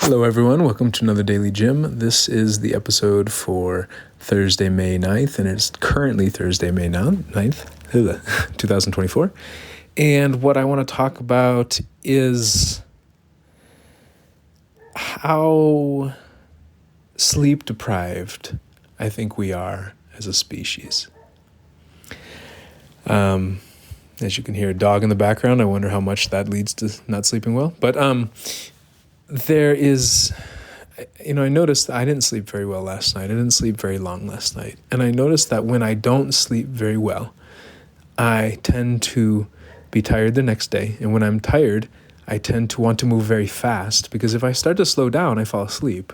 Hello, everyone. Welcome to another Daily Gym. This is the episode for Thursday, May 9th, and it's currently Thursday, May 9th, 2024. And what I want to talk about is how sleep deprived I think we are as a species. As you can hear a dog in the background, I wonder how much that leads to not sleeping well. But there is, I noticed that I didn't sleep very well last night. I didn't sleep very long last night. And I noticed that when I don't sleep very well, I tend to be tired the next day. And when I'm tired, I tend to want to move very fast because if I start to slow down, I fall asleep.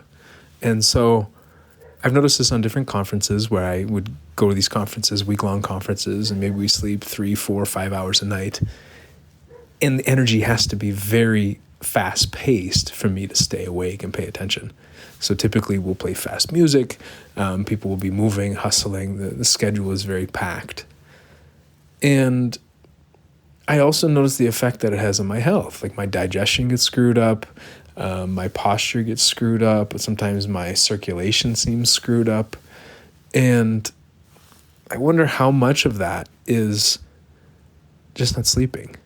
And so I've noticed this on different conferences where I would go to these conferences, week-long conferences, and maybe we sleep 3, 4, 5 hours a night. And the energy has to be very fast-paced for me to stay awake and pay attention. So typically we'll play fast music. People will be moving, hustling. The schedule is very packed. And I also notice the effect that it has on my health. Like my digestion gets screwed up. My posture gets screwed up. Sometimes my circulation seems screwed up. And I wonder how much of that is just not sleeping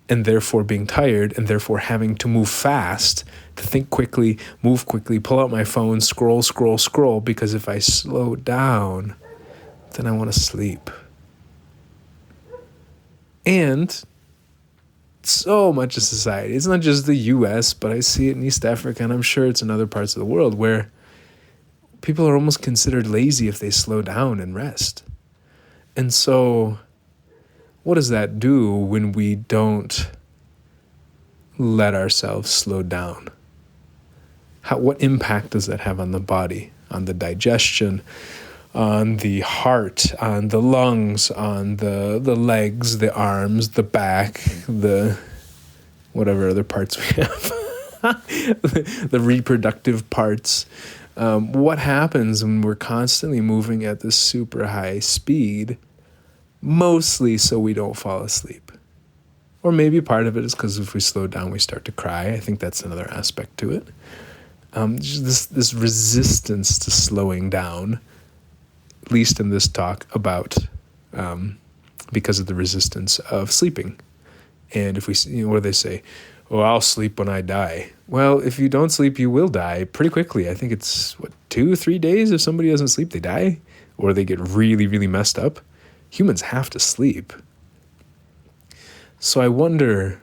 and therefore being tired and therefore having to move fast, to think quickly, move quickly, pull out my phone, scroll, because if I slow down, then I want to sleep. And so much of society, it's not just the US, but I see it in East Africa, and I'm sure it's in other parts of the world where people are almost considered lazy if they slow down and rest. And so what does that do when we don't let ourselves slow down? What impact does that have on the body, on the digestion, on the heart, on the lungs, on the legs, the arms, the back, the whatever other parts we have, the reproductive parts? What happens when we're constantly moving at this super high speed, mostly so we don't fall asleep? Or maybe part of it is because if we slow down, we start to cry. I think that's another aspect to it. Just this resistance to slowing down, at least in this talk, about because of the resistance of sleeping. And if we, what do they say? Oh, I'll sleep when I die. Well, if you don't sleep, you will die pretty quickly. I think it's, 2-3 days? If somebody doesn't sleep, they die, or they get really, really messed up. Humans have to sleep. So I wonder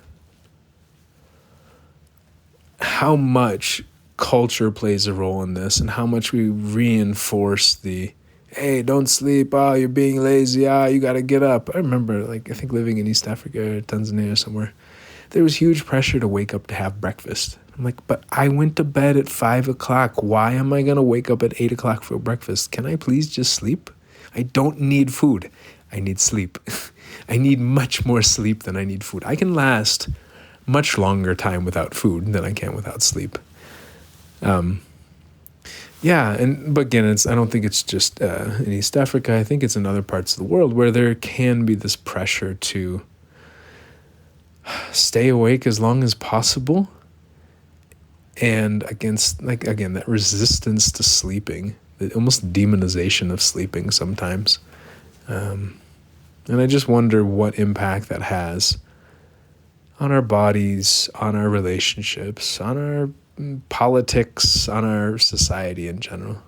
how much culture plays a role in this and how much we reinforce the, hey, don't sleep, you're being lazy, you got to get up. I remember, I think living in East Africa or Tanzania or somewhere, there was huge pressure to wake up to have breakfast. I'm like, but I went to bed at 5 o'clock. Why am I going to wake up at 8 o'clock for breakfast? Can I please just sleep? I don't need food. I need sleep. I need much more sleep than I need food. I can last much longer time without food than I can without sleep. But again, I don't think it's just in East Africa. I think it's in other parts of the world where there can be this pressure to stay awake as long as possible, and against, again, that resistance to sleeping, the almost demonization of sleeping sometimes. And I just wonder what impact that has on our bodies, on our relationships, on our politics, on our society in general.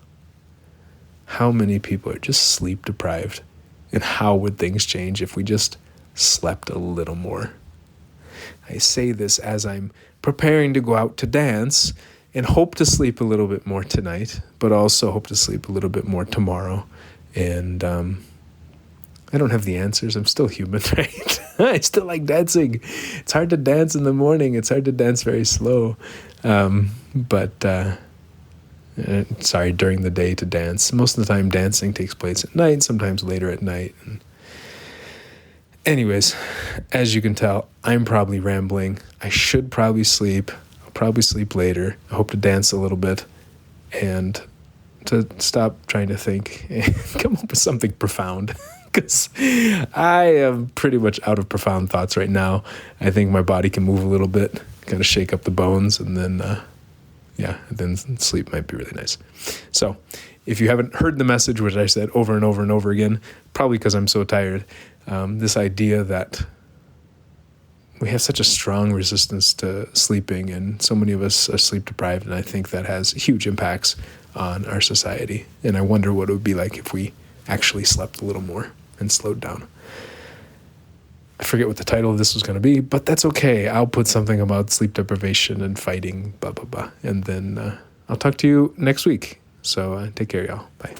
How many people are just sleep deprived, and how would things change if we just slept a little more? I say this as I'm preparing to go out to dance and hope to sleep a little bit more tonight, but also hope to sleep a little bit more tomorrow. And I don't have the answers. I'm still human, right? I still like dancing. It's hard to dance in the morning. It's hard to dance very slow. During the day to dance. Most of the time dancing takes place at night, sometimes later at night. Anyways, as you can tell, I'm probably rambling. I should probably sleep. I'll probably sleep later. I hope to dance a little bit and to stop trying to think and come up with something profound. Because I am pretty much out of profound thoughts right now. I think my body can move a little bit, kind of shake up the bones, and then Yeah, then sleep might be really nice. So if you haven't heard the message, which I said over and over and over again, probably because I'm so tired, this idea that we have such a strong resistance to sleeping, and so many of us are sleep deprived, and I think that has huge impacts on our society. And I wonder what it would be like if we actually slept a little more and slowed down. I forget what the title of this was going to be, but that's okay. I'll put something about sleep deprivation and fighting, blah, blah, blah. And then I'll talk to you next week. So take care, y'all. Bye.